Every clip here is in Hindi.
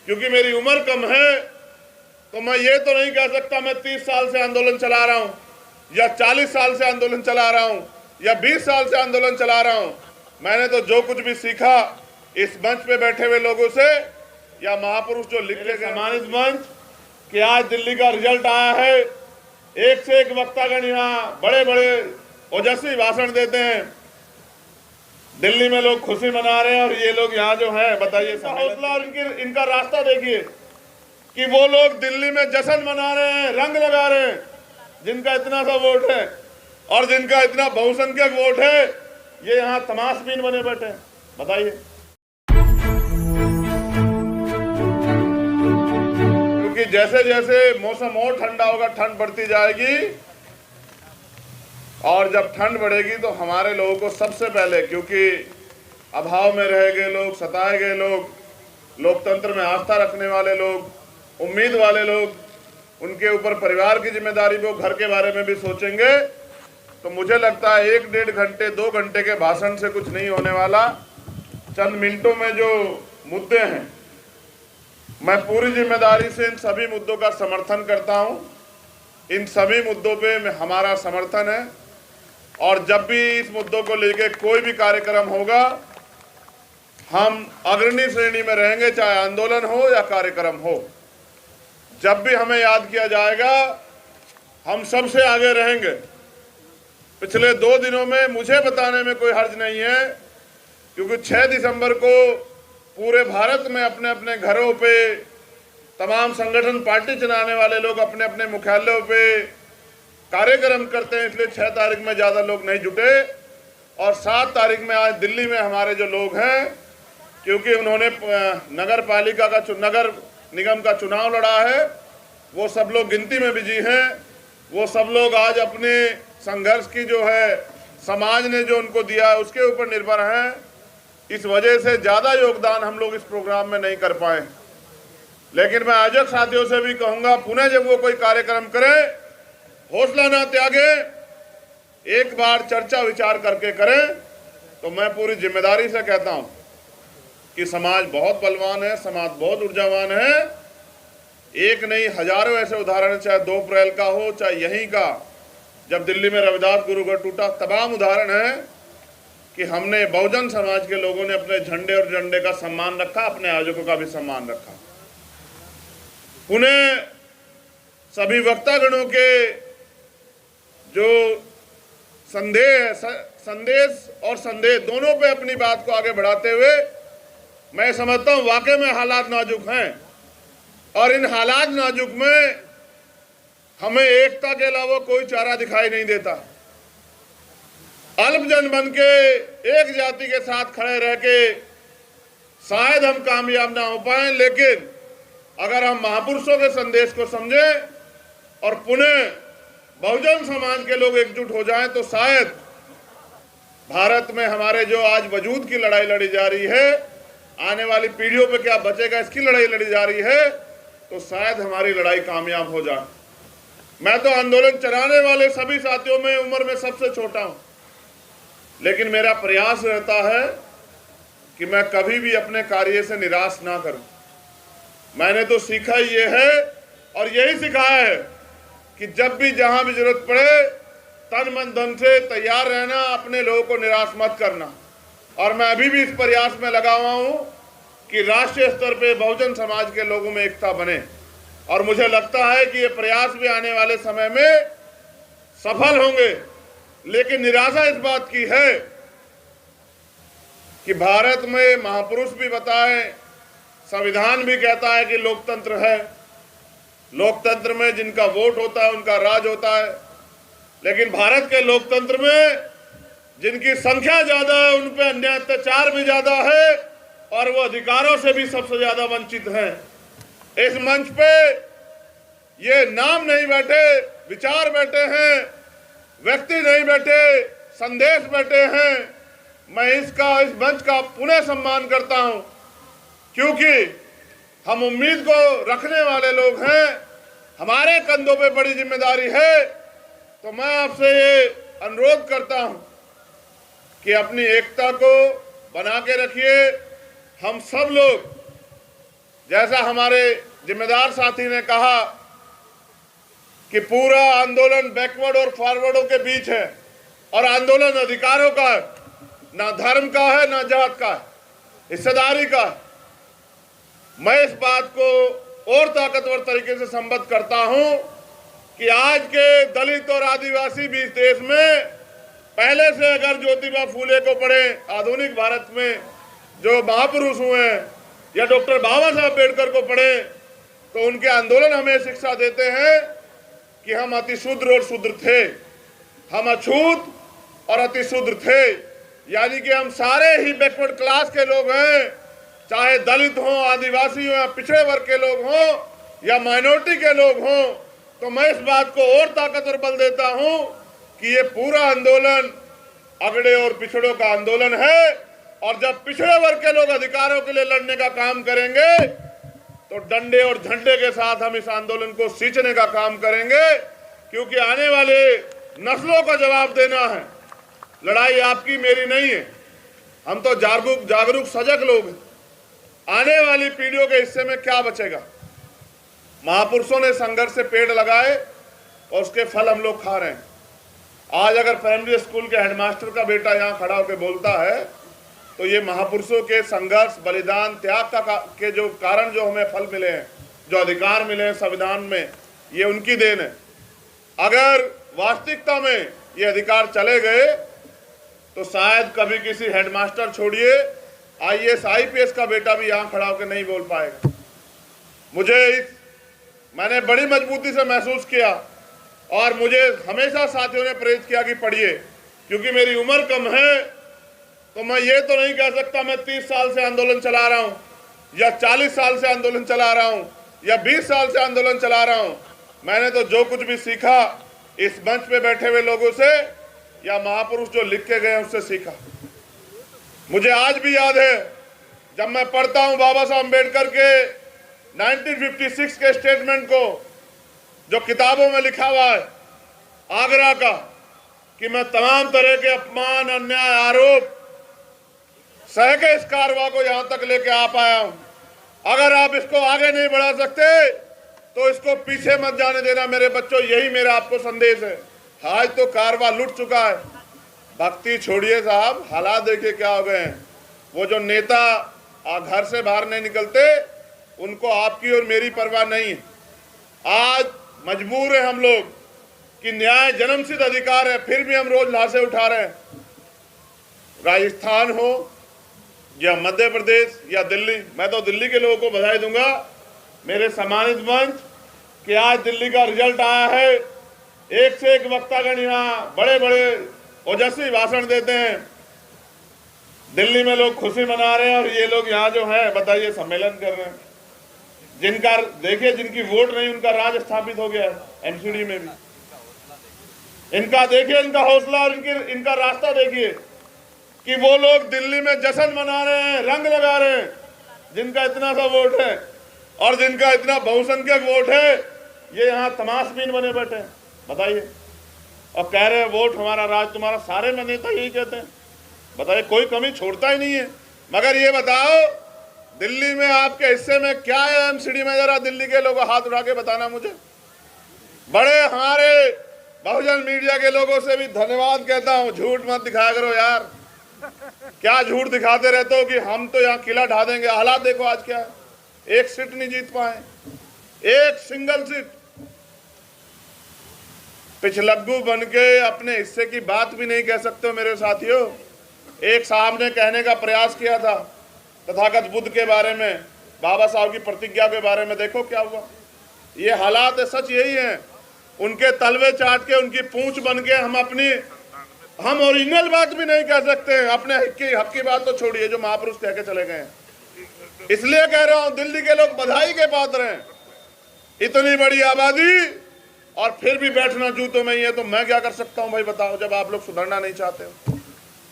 क्योंकि मेरी उम्र कम है तो मैं ये तो नहीं कह सकता मैं 30 साल से आंदोलन चला रहा हूं या 40 साल से आंदोलन चला रहा हूं या 20 साल से आंदोलन चला रहा हूं। मैंने तो जो कुछ भी सीखा इस मंच पे बैठे हुए लोगों से या महापुरुष जो लिख के सम्मानित मंच कि आज दिल्ली का रिजल्ट आया है, एक से एक वक्तागण यहाँ बड़े बड़े ओजस्वी भाषण देते हैं, दिल्ली में लोग खुशी मना रहे हैं और ये लोग यहाँ जो है बताइए हौसला और इनका रास्ता देखिए कि वो लोग दिल्ली में जश्न मना रहे हैं, रंग लगा रहे हैं, जिनका इतना सा वोट है और जिनका इतना बहुसंख्यक वोट है ये यहाँ तमाशबीन बने बैठे हैं। बताइए, क्योंकि जैसे जैसे मौसम और ठंडा होगा ठंड बढ़ती जाएगी और जब ठंड बढ़ेगी तो हमारे लोगों को सबसे पहले, क्योंकि अभाव में रह गए लोग, सताए गए लोग, लोकतंत्र में आस्था रखने वाले लोग, उम्मीद वाले लोग, उनके ऊपर परिवार की जिम्मेदारी वो घर के बारे में भी सोचेंगे। तो मुझे लगता है 1-1.5 घंटे 2 घंटे के भाषण से कुछ नहीं होने वाला। चंद मिनटों में जो मुद्दे हैं, मैं पूरी जिम्मेदारी से इन सभी मुद्दों का समर्थन करता हूं। इन सभी मुद्दों पे हमारा समर्थन है और जब भी इस मुद्दों को लेकर कोई भी कार्यक्रम होगा हम अग्रणी श्रेणी में रहेंगे, चाहे आंदोलन हो या कार्यक्रम हो। जब भी हमें याद किया जाएगा हम सबसे आगे रहेंगे। पिछले 2 दिनों में मुझे बताने में कोई हर्ज नहीं है, क्योंकि 6 दिसंबर को पूरे भारत में अपने अपने घरों पे तमाम संगठन पार्टी चलाने वाले लोग अपने अपने मुख्यालयों पे कार्यक्रम करते हैं, इसलिए 6 तारीख में ज़्यादा लोग नहीं जुटे और 7 तारीख में आज दिल्ली में हमारे जो लोग हैं, क्योंकि उन्होंने नगर पालिका का नगर निगम का चुनाव लड़ा है, वो सब लोग गिनती में बिजी हैं। वो सब लोग आज अपने संघर्ष की जो है समाज ने जो उनको दिया है उसके ऊपर निर्भर हैं। इस वजह से ज़्यादा योगदान हम लोग इस प्रोग्राम में नहीं कर पाए। लेकिन मैं आयोजक साथियों से भी कहूँगा, पुनः जब वो कोई कार्यक्रम करें हौसला ना त्यागे, एक बार चर्चा विचार करके करें। तो मैं पूरी जिम्मेदारी से कहता हूँ कि समाज बहुत बलवान है, समाज बहुत ऊर्जावान है। एक नहीं हजारों ऐसे उदाहरण, चाहे 2 अप्रैल का हो, चाहे यहीं का जब दिल्ली में रविदास गुरुगढ़ टूटा, तमाम उदाहरण है कि हमने बहुजन समाज के लोगों ने अपने झंडे और झंडे का सम्मान रखा, अपने आयोजकों का भी सम्मान रखा। उन्हें सभी वक्तागणों के जो संदेश और संदेश दोनों पे अपनी बात को आगे बढ़ाते हुए मैं समझता हूँ वाकई में हालात नाजुक हैं और इन हालात नाजुक में हमें एकता के अलावा कोई चारा दिखाई नहीं देता। अल्पजन बन के एक जाति के साथ खड़े रह के शायद हम कामयाब ना हो पाए, लेकिन अगर हम महापुरुषों के संदेश को समझें और पुनः बहुजन समाज के लोग एकजुट हो जाएं तो शायद भारत में हमारे जो आज वजूद की लड़ाई लड़ी जा रही है, आने वाली पीढ़ियों पे क्या बचेगा इसकी लड़ाई लड़ी जा रही है, तो शायद हमारी लड़ाई कामयाब हो जाए। मैं तो आंदोलन चलाने वाले सभी साथियों में उम्र में सबसे छोटा हूं, लेकिन मेरा प्रयास रहता है कि मैं कभी भी अपने कार्य से निराश ना करूं। मैंने तो सीखा ये है और यही सिखाया है कि जब भी जहां भी जरूरत पड़े तन मन धन से तैयार रहना, अपने लोगों को निराश मत करना। और मैं अभी भी इस प्रयास में लगा हुआ हूं कि राष्ट्रीय स्तर पे बहुजन समाज के लोगों में एकता बने और मुझे लगता है कि ये प्रयास भी आने वाले समय में सफल होंगे। लेकिन निराशा इस बात की है कि भारत में महापुरुष भी बताए, संविधान भी कहता है कि लोकतंत्र है, लोकतंत्र में जिनका वोट होता है उनका राज होता है, लेकिन भारत के लोकतंत्र में जिनकी संख्या ज्यादा है उन पे अन्याय अत्याचार भी ज्यादा है और वो अधिकारों से भी सबसे ज्यादा वंचित हैं। इस मंच पे ये नाम नहीं बैठे, विचार बैठे हैं, व्यक्ति नहीं बैठे, संदेश बैठे हैं। मैं इस मंच का पुनः सम्मान करता हूं, क्योंकि हम उम्मीद को रखने वाले लोग हैं, हमारे कंधों पे बड़ी जिम्मेदारी है। तो मैं आपसे ये अनुरोध करता हूं कि अपनी एकता को बना के रखिए। हम सब लोग जैसा हमारे जिम्मेदार साथी ने कहा कि पूरा आंदोलन बैकवर्ड और फॉरवर्डों के बीच है और आंदोलन अधिकारों का है, ना धर्म का है ना जात का है, हिस्सेदारी का है। मैं इस बात को और ताकतवर तरीके से संबद्ध करता हूं कि आज के दलित और आदिवासी भी इस देश में पहले से अगर ज्योतिबा फूले को पढ़े, आधुनिक भारत में जो महापुरुष हुए हैं, या डॉक्टर बाबा साहब अम्बेडकर को पढ़े, तो उनके आंदोलन हमें शिक्षा देते हैं कि हम अति शूद्र और शूद्र थे, हम अछूत और अति शूद्र थे, यानी कि हम सारे ही बैकवर्ड क्लास के लोग हैं, चाहे दलित हों, आदिवासी हों, या पिछड़े वर्ग के लोग हों, या माइनॉरिटी के लोग हों। तो मैं इस बात को और ताकतवर बल देता हूं कि ये पूरा आंदोलन अगड़े और पिछड़ों का आंदोलन है, और जब पिछड़े वर्ग के लोग अधिकारों के लिए लड़ने का काम करेंगे तो डंडे और झंडे के साथ हम इस आंदोलन को सींचने का काम करेंगे, क्योंकि आने वाले नस्लों का जवाब देना है। लड़ाई आपकी मेरी नहीं है, हम तो जागरूक सजग लोग हैं। आने वाली पीढ़ियों के हिस्से में क्या बचेगा? महापुरुषों ने संघर्ष से पेड़ लगाए और उसके फल हम लोग खा रहे हैं। आज अगर प्राइमरी स्कूल के हेडमास्टर का बेटा यहाँ खड़ा होकर बोलता है तो ये महापुरुषों के संघर्ष, बलिदान, त्याग के जो कारण जो हमें फल मिले हैं, जो अधिकार मिले हैं संविधान में, ये उनकी देन है। अगर वास्तविकता में ये अधिकार चले गए तो शायद कभी किसी हेडमास्टर छोड़िए IAS IPS का बेटा भी यहाँ खड़ा होकर नहीं बोल पाएगा। मैंने बड़ी मजबूती से महसूस किया और मुझे हमेशा साथियों ने प्रेरित किया कि पढ़िए, क्योंकि मेरी उम्र कम है तो मैं ये तो नहीं कह सकता मैं 30 साल से आंदोलन चला रहा हूँ, या 40 साल से आंदोलन चला रहा हूँ, या 20 साल से आंदोलन चला रहा हूँ। मैंने तो जो कुछ भी सीखा इस मंच पे बैठे हुए लोगों से या महापुरुष जो लिख के गए उससे सीखा। मुझे आज भी याद है जब मैं पढ़ता हूँ बाबा साहब अम्बेडकर के 1956 के स्टेटमेंट को, जो किताबों में लिखा हुआ है आगरा का, कि मैं तमाम तरह के अपमान, अन्याय, आरोप सह के इस कारवां को यहां तक लेके आ पाया हूं। अगर आप इसको आगे नहीं बढ़ा सकते तो इसको पीछे मत जाने देना मेरे बच्चों, यही मेरा आपको संदेश है। आज तो कारवां लुट चुका है। भक्ति छोड़िए साहब, हालात देखिए क्या हो गए हैं। वो जो नेता घर से बाहर नहीं निकलते, उनको आपकी और मेरी परवाह नहीं है। आज मजबूर है हम लोग कि न्याय जन्मसिद्ध अधिकार है, फिर भी हम रोज लाशें उठा रहे हैं। राजस्थान हो या मध्य प्रदेश या दिल्ली, मैं तो दिल्ली के लोगों को बधाई दूंगा, मेरे सम्मानित मंच, कि आज दिल्ली का रिजल्ट आया है। एक से एक वक्तागण यहाँ बड़े बड़े ओजस्वी भाषण देते हैं। दिल्ली में लोग खुशी मना रहे हैं और ये लोग यहाँ जो है बताइए सम्मेलन कर रहे हैं। जिनका देखिए, जिनकी वोट नहीं उनका राज स्थापित हो गया है MCD में भी। इनका देखिए, इनका हौसला और इनका रास्ता देखिए कि वो लोग दिल्ली में जश्न मना रहे हैं, रंग लगा रहे हैं, जिनका इतना सा वोट है और जिनका इतना बहुसंख्यक वोट है, ये यहाँ तमाशबीन बने बैठे हैं। बताइए, और कह रहे हैं वोट हमारा, राज तुम्हारा। सारे में नेता यही कहते हैं। बताइए, कोई कमी छोड़ता ही नहीं है। मगर ये बताओ दिल्ली में आपके हिस्से में क्या है MCD में? जरा दिल्ली के लोगों हाथ उठा के बताना मुझे। बड़े हमारे बहुजन मीडिया के लोगों से भी धन्यवाद कहता हूँ, झूठ मत दिखाया करो यार। क्या झूठ दिखाते रहते हो कि हम तो यहाँ किला ढा देंगे। हालात देखो आज क्या है, एक सीट नहीं जीत पाए, एक सिंगल सीट। पिछलग्गू बन के अपने हिस्से की बात भी नहीं कह सकते हो मेरे साथियों। एक साहब ने कहने का प्रयास किया था तथागत बुद्ध के बारे में, बाबा साहब की प्रतिज्ञा के बारे में, देखो क्या हुआ। ये हालात है, सच यही है। उनके तलवे चाट के, उनकी पूंछ बन के हम ओरिजिनल बात भी नहीं कह सकते हैं। अपने हक की बात तो छोड़िए, जो महापुरुष कह के चले गए हैं। इसलिए कह रहा हूं, दिल्ली के लोग बधाई के पात्र हैं। इतनी बड़ी आबादी और फिर भी बैठना जूतों में ही है, तो मैं क्या कर सकता हूं भाई बताओ, जब आप लोग सुधरना नहीं चाहते हो।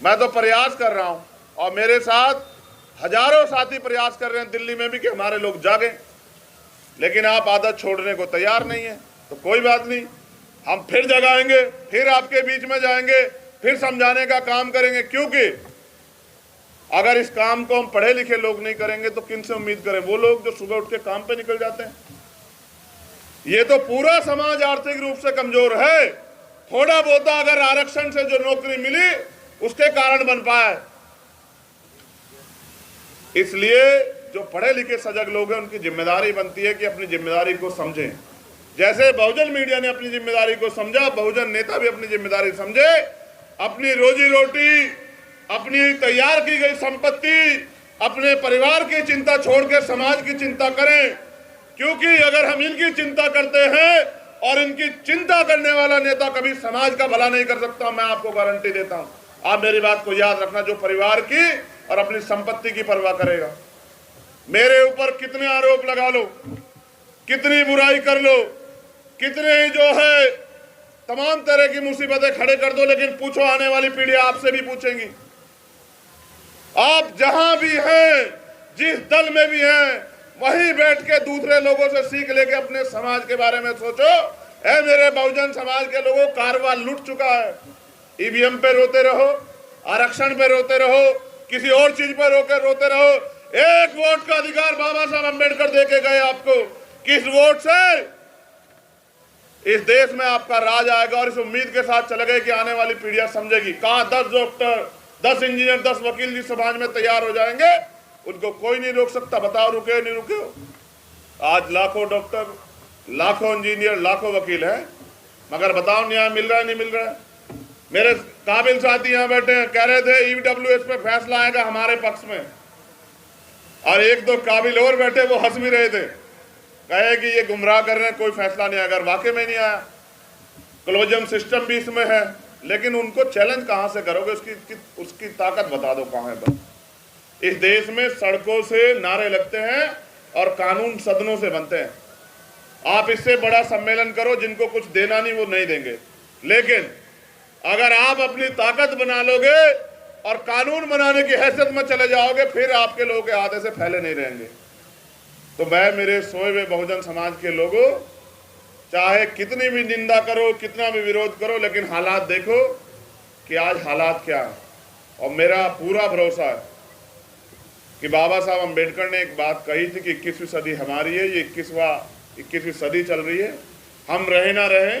मैं तो प्रयास कर रहा हूं और मेरे साथ हजारों साथी प्रयास कर रहे हैं दिल्ली में भी कि हमारे लोग जागें, लेकिन आप आदत छोड़ने को तैयार नहीं है। तो कोई बात नहीं, हम फिर जगाएंगे, फिर आपके बीच में जाएंगे, फिर समझाने का काम करेंगे। क्योंकि अगर इस काम को हम पढ़े लिखे लोग नहीं करेंगे तो किन से उम्मीद करें? वो लोग जो सुबह उठ के काम पे निकल जाते हैं। ये तो पूरा समाज आर्थिक रूप से कमजोर है। थोड़ा बहुत अगर आरक्षण से जो नौकरी मिली उसके कारण बन पाया। इसलिए जो पढ़े लिखे सजग लोग हैं उनकी जिम्मेदारी बनती है कि अपनी जिम्मेदारी को समझें। जैसे बहुजन मीडिया ने अपनी जिम्मेदारी को समझा, बहुजन नेता भी अपनी जिम्मेदारी समझे। अपनी रोजी रोटी, अपनी तैयार की गई संपत्ति, अपने परिवार की चिंता छोड़कर समाज की चिंता करें, क्योंकि अगर हम इनकी चिंता करते हैं और इनकी चिंता करने वाला नेता कभी समाज का भला नहीं कर सकता, मैं आपको गारंटी देता हूं। आप मेरी बात को याद रखना, जो परिवार की और अपनी संपत्ति की परवाह करेगा। मेरे ऊपर कितने आरोप लगा लो, कितनी बुराई कर लो, कितने जो है तमाम तरह की मुसीबतें खड़े कर दो, लेकिन पूछो आने वाली पीढ़ी आपसे भी पूछेंगी। आप जहां भी हैं, जिस दल में भी हैं, वहीं बैठ के दूसरे लोगों से सीख लेके अपने समाज के बारे में सोचो। ऐ मेरे बहुजन समाज के लोगों, कारवां लुट चुका है। ईवीएम पे रोते रहो, आरक्षण पे रोते रहो, किसी और चीज पर रोते रहो। एक वोट का अधिकार बाबा साहब अम्बेडकर देके गए आपको। किस वोट से इस देश में आपका राज आएगा, और इस उम्मीद के साथ चले गए कि आने वाली पीढ़ियां समझेगी। कहां 10 डॉक्टर, 10 इंजीनियर, 10 वकील जिस समाज में तैयार हो जाएंगे, उनको कोई नहीं रोक सकता। बताओ रुके नहीं रुके? आज लाखों डॉक्टर, लाखों इंजीनियर, लाखों वकील हैं, मगर बताओ न्याय मिल रहा है नहीं मिल रहा है? मेरे काबिल साथी यहाँ बैठे हैं, कह रहे थे ईडब्ल्यूएस पे फैसला आएगा हमारे पक्ष में, और एक दो काबिल और बैठे, वो हंस भी रहे थे, कहे कि ये गुमराह कर रहे हैं, कोई फैसला नहीं आएगा। वाकई में नहीं आया। क्लोजम सिस्टम भी इसमें है, लेकिन उनको चैलेंज कहां से करोगे? उसकी ताकत बता दो कहां है। बस इस देश में सड़कों से नारे लगते हैं और कानून सदनों से बनते हैं। आप इससे बड़ा सम्मेलन करो, जिनको कुछ देना नहीं वो नहीं देंगे, लेकिन अगर आप अपनी ताकत बना लोगे और कानून बनाने की हैसियत में चले जाओगे, फिर आपके लोगों के आधे से फैले नहीं रहेंगे। तो मैं मेरे सोए हुए बहुजन समाज के लोगों, चाहे कितनी भी निंदा करो, कितना भी विरोध करो, लेकिन हालात देखो कि आज हालात क्या है। और मेरा पूरा भरोसा है कि बाबा साहब अम्बेडकर ने एक बात कही थी कि 21वीं सदी हमारी है, ये 21वीं सदी चल रही है। हम रहे ना रहे,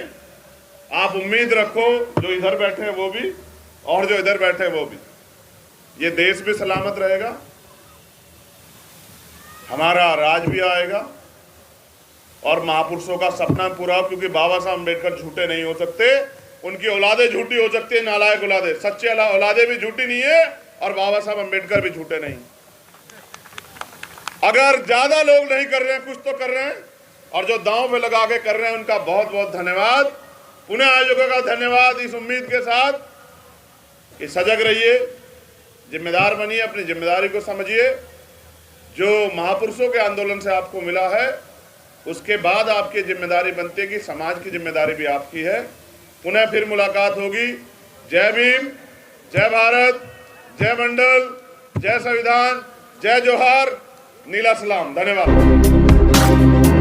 आप उम्मीद रखो, जो इधर बैठे हैं वो भी और जो इधर बैठे हैं वो भी, ये देश भी सलामत रहेगा, हमारा राज भी आएगा और महापुरुषों का सपना पूरा। क्योंकि बाबा साहब अम्बेडकर झूठे नहीं हो सकते, उनकी औलादे झूठी हो सकती है, नालायक औलादे। सच्चे औलादे भी झूठी नहीं है और बाबा साहब अम्बेडकर भी झूठे नहीं। अगर ज्यादा लोग नहीं कर रहे हैं, कुछ तो कर रहे हैं, और जो दांव पे लगा के कर रहे हैं, उनका बहुत बहुत धन्यवाद। पुनः आयोजकों का धन्यवाद, इस उम्मीद के साथ कि सजग रहिए, जिम्मेदार बनिए, अपनी जिम्मेदारी को समझिए। जो महापुरुषों के आंदोलन से आपको मिला है, उसके बाद आपकी जिम्मेदारी बनती है कि समाज की जिम्मेदारी भी आपकी है। पुनः फिर मुलाकात होगी। जय भीम, जय भारत, जय मंडल, जय संविधान, जय जोहार, नीला सलाम। धन्यवाद।